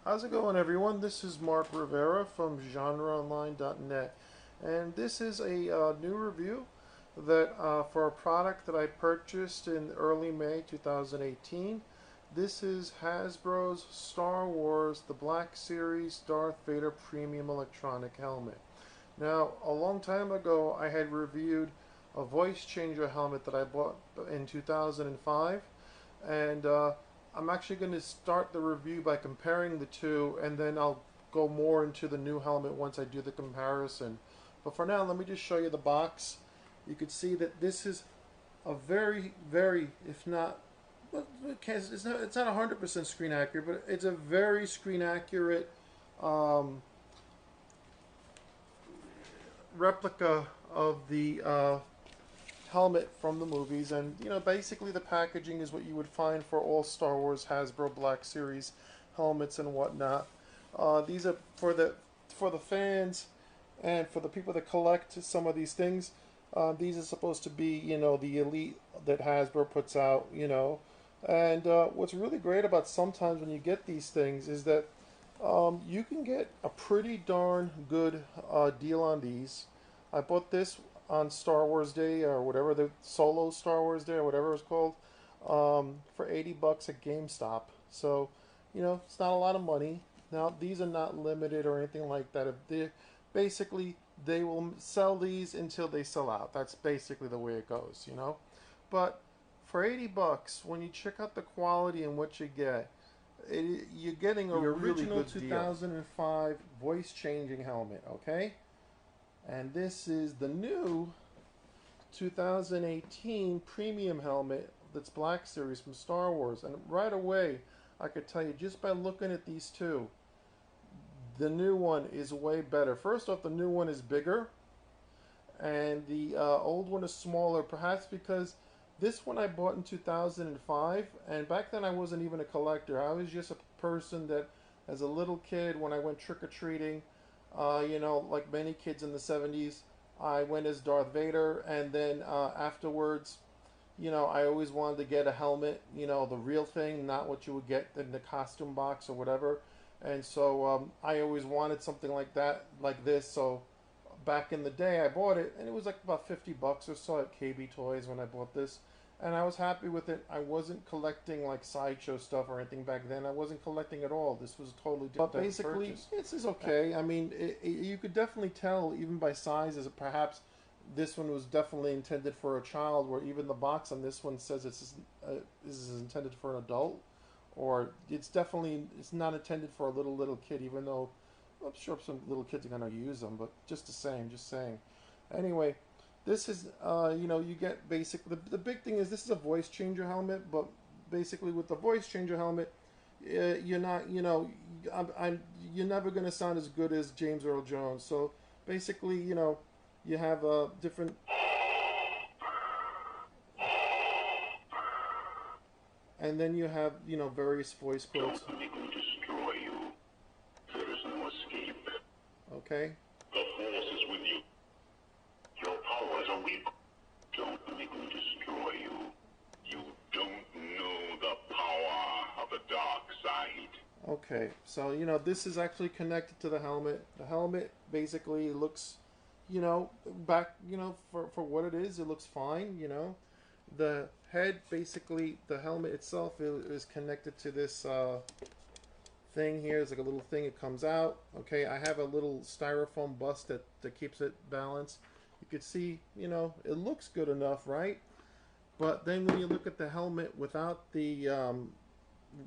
How's it going, everyone? This is Mark Rivera from GenreOnline.net, and this is a new review that for a product that I purchased in early May 2018. This is Hasbro's Star Wars The Black Series Darth Vader Premium Electronic Helmet. Now, a long time ago, I had reviewed a voice changer helmet that I bought in 2005, and I'm actually going to start the review by comparing the two, and then I'll go more into the new helmet once I do the comparison. But for now, let me just show you the box. You can see that this is a very, if not, it's not 100% screen accurate, but it's a very screen accurate replica of the helmet from the movies. And basically the packaging is what you would find for all Star Wars Hasbro Black Series helmets and whatnot. These are for the fans and for the people that collect some of these things. These are supposed to be the elite that Hasbro puts out. And what's really great about sometimes when you get these things is that you can get a pretty darn good deal on these. I bought this on Star Wars Day, or whatever, the Solo Star Wars Day, or whatever it's called, for $80 at GameStop. So, it's not a lot of money. Now, these are not limited or anything like that. Basically, they will sell these until they sell out. That's basically the way it goes, But for $80, when you check out the quality and what you get, you're getting a really good deal. 2005 voice changing helmet, okay? And this is the new 2018 premium helmet that's Black Series from Star Wars. And right away, I could tell you just by looking at these two, the new one is way better. First off, the new one is bigger, and the old one is smaller, perhaps because this one I bought in 2005, and back then I wasn't even a collector. I was just a person that, as a little kid, when I went trick-or-treating, like many kids in the 70s, I went as Darth Vader, and then afterwards, I always wanted to get a helmet, the real thing, not what you would get in the costume box or whatever. And so I always wanted something like that, like this. So back in the day, I bought it, and it was like about $50 or so at KB Toys when I bought this. And I was happy with it. I wasn't collecting like sideshow stuff or anything back then. I wasn't collecting at all. This was totally different. But basically, this is okay. I mean, you could definitely tell, even by sizes, perhaps this one was definitely intended for a child, where even the box on this one says this is intended for an adult. Or it's not intended for a little kid, even though I'm sure some little kids are going to use them. But just the same, just saying. Anyway, this is, you get the big thing is this is a voice changer helmet, but basically with the voice changer helmet, you're not, you're never going to sound as good as James Earl Jones. So basically, you have different. And then you have, various voice quotes. Don't make me destroy you. There is no escape. Okay. The Force is with you. Your powers are weak. Don't make me destroy you. You don't know the power of the dark side. Okay, so, this is actually connected to the helmet. The helmet basically looks, back, for what it is, it looks fine, The head, basically, the helmet itself is connected to this thing here. It's like a little thing. It comes out. Okay, I have a little styrofoam bust that keeps it balanced. You can see, it looks good enough, right? But then when you look at the helmet without the,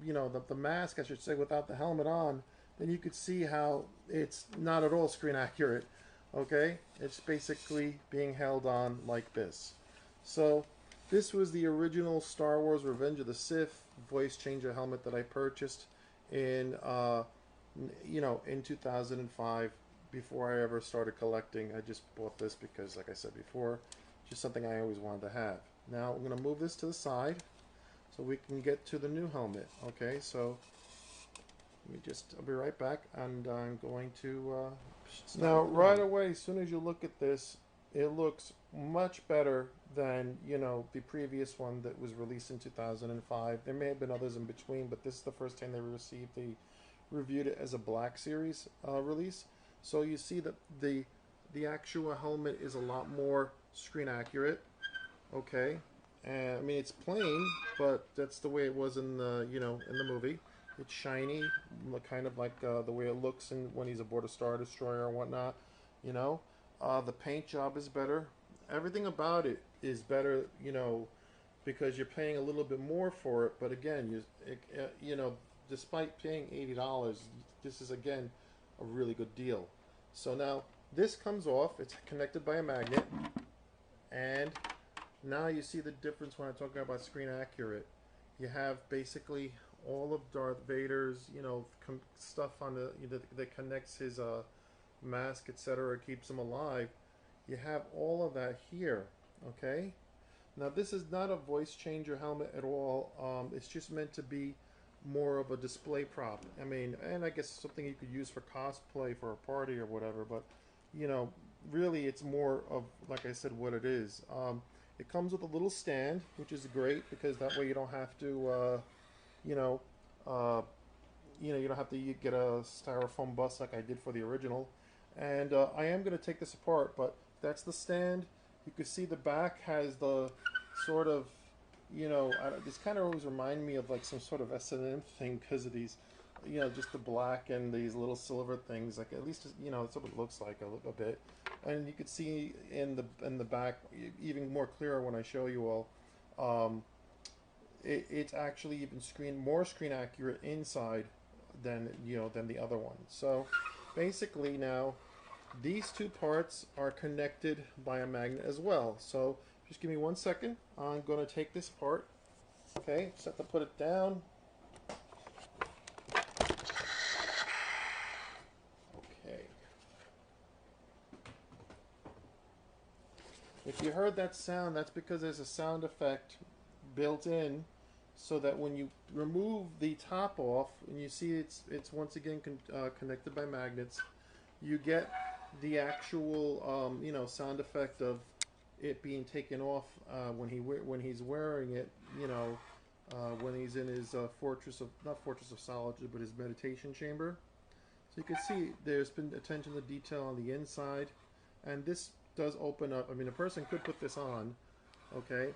the mask, I should say, without the helmet on, then you could see how it's not at all screen accurate. Okay, it's basically being held on like this. So this was the original Star Wars Revenge of the Sith voice changer helmet that I purchased in, in 2005. Before I ever started collecting, I just bought this because, like I said before, just something I always wanted to have. Now I'm going to move this to the side so we can get to the new helmet. Okay, so I'll be right back, and I'm going to. Now, right away, as soon as you look at this, it looks much better than, the previous one that was released in 2005. There may have been others in between, but this is the first time they received the reviewed it as a Black Series release. So you see that the actual helmet is a lot more screen accurate. Okay, and I mean it's plain, but that's the way it was in the in the movie. It's shiny, kind of like the way it looks when he's aboard a Star Destroyer or whatnot. You know, the paint job is better. Everything about it is better. Because you're paying a little bit more for it. But again, despite paying $80, this is again a really good deal. So now this comes off. It's connected by a magnet, and now you see the difference when I'm talking about screen accurate. You have basically all of Darth Vader's, stuff on that connects his mask, etc., keeps him alive. You have all of that here, okay? Now this is not a voice changer helmet at all. It's just meant to be more of a display prop. I mean, and I guess something you could use for cosplay for a party or whatever. But really, it's more of, like I said, what it is. It comes with a little stand, which is great because that way you don't have to, you know, uh, you don't have to get a styrofoam bus like I did for the original. And I am going to take this apart, but that's the stand. You can see the back has the sort of, this kind of always remind me of like some sort of S&M thing because of these, just the black and these little silver things. Like at least, it's what it looks like a bit. And you could see in the back even more clearer when I show you all. It's actually even more screen accurate inside than the other one. So basically now these two parts are connected by a magnet as well. So just give me 1 second. I'm going to take this apart. Okay, just have to put it down. Okay. If you heard that sound, that's because there's a sound effect built in so that when you remove the top off and you see it's once again connected by magnets, you get the actual sound effect of it being taken off when he's wearing it, when he's in his not fortress of solitude, but his meditation chamber. So you can see there's been attention to detail on the inside, and this does open up. I mean, a person could put this on, okay.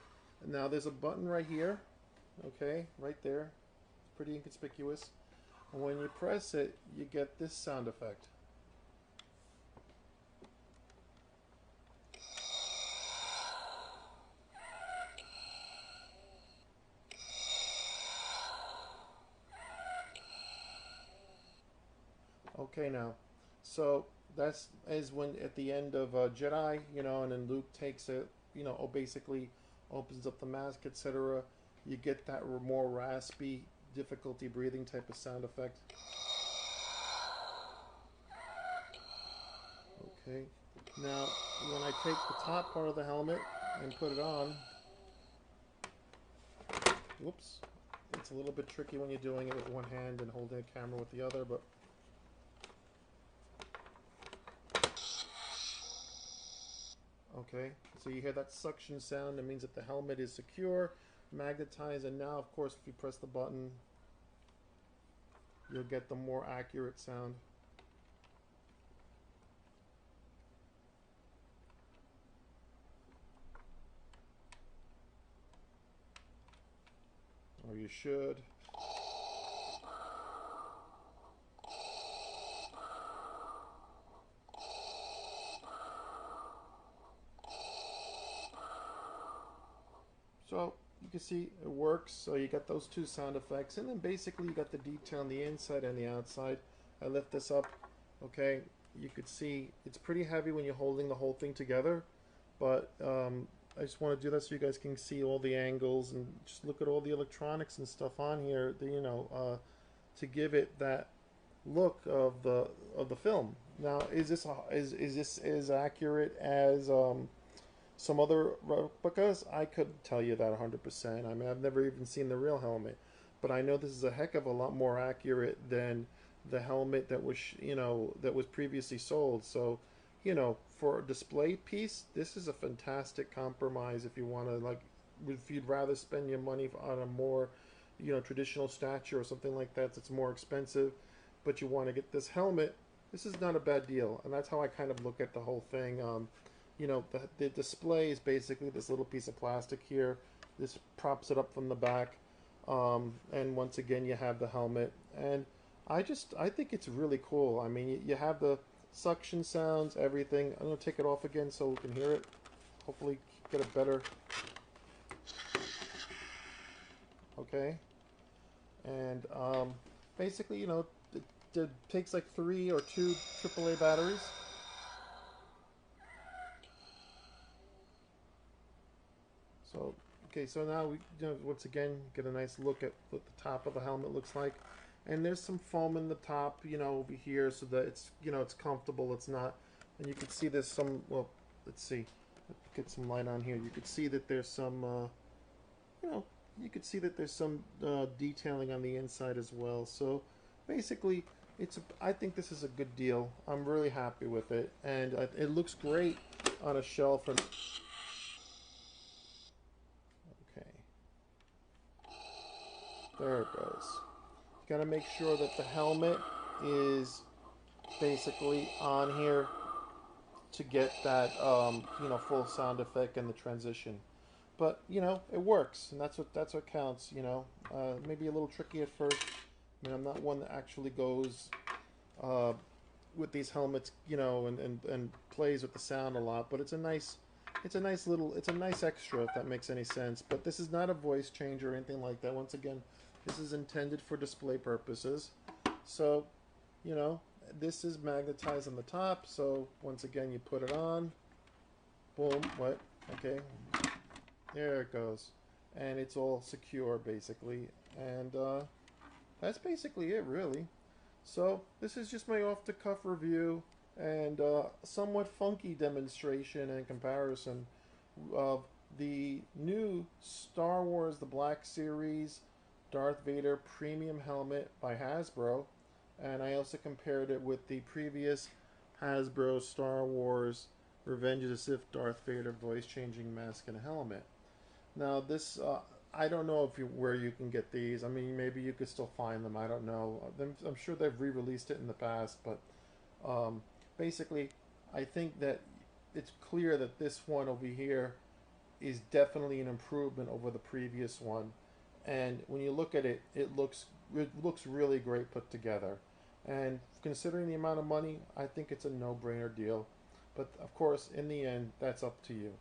Now there's a button right here, okay, right there. It's pretty inconspicuous. And when you press it, you get this sound effect. Okay, now, so that's as when at the end of Jedi, and then Luke takes it, basically opens up the mask, etc. You get that more raspy, difficulty breathing type of sound effect. Okay, now when I take the top part of the helmet and put it on, whoops, it's a little bit tricky when you're doing it with one hand and holding a camera with the other, but okay, so you hear that suction sound. That means that the helmet is secure, magnetized, and now, of course, if you press the button, you'll get the more accurate sound. Or you should. So you can see it works. So you got those two sound effects, and then basically you got the detail on the inside and the outside. I lift this up, okay. You could see it's pretty heavy when you're holding the whole thing together, but I just want to do that so you guys can see all the angles and just look at all the electronics and stuff on here. To give it that look of the film. Now, is this as accurate as some other replicas? I couldn't tell you that 100%. I mean, I've never even seen the real helmet, but I know this is a heck of a lot more accurate than the helmet that was previously sold. So, for a display piece, this is a fantastic compromise. If you want to if you'd rather spend your money on a more, traditional statue or something like that that's more expensive, but you want to get this helmet, this is not a bad deal. And that's how I kind of look at the whole thing. The display is basically this little piece of plastic here. This props it up from the back. And once again, you have the helmet. And I think it's really cool. I mean, you have the suction sounds, everything. I'm going to take it off again so we can hear it. Hopefully get a better... Okay. And basically, it takes like 3 or 2 AAA batteries. So, okay, so now we once again get a nice look at what the top of the helmet looks like. And there's some foam in the top, over here so that it's comfortable, it's not. And you can see there's some, well, let's see. Let's get some light on here. You can see that there's some, you could see that there's some detailing on the inside as well. So basically, I think this is a good deal. I'm really happy with it, and it looks great on a shelf. And okay, there it goes. You gotta make sure that the helmet is basically on here to get that full sound effect and the transition. But it works, and that's what counts. Maybe a little tricky at first. I mean, I'm not one that actually goes with these helmets, and plays with the sound a lot. But it's a nice extra, if that makes any sense. But this is not a voice change or anything like that. Once again, this is intended for display purposes. So, this is magnetized on the top. So once again, you put it on. Boom. What? Okay. There it goes. And it's all secure, basically. And that's basically it, really. So this is just my off-the-cuff review and somewhat funky demonstration and comparison of the new Star Wars The Black Series Darth Vader Premium Helmet by Hasbro. And I also compared it with the previous Hasbro Star Wars Revenge of the Sith Darth Vader voice-changing mask and helmet. Now this, I don't know where you can get these. I mean, maybe you could still find them. I don't know. I'm sure they've re-released it in the past, but basically, I think that it's clear that this one over here is definitely an improvement over the previous one. And when you look at it, it looks really great put together. And considering the amount of money, I think it's a no-brainer deal. But of course, in the end, that's up to you.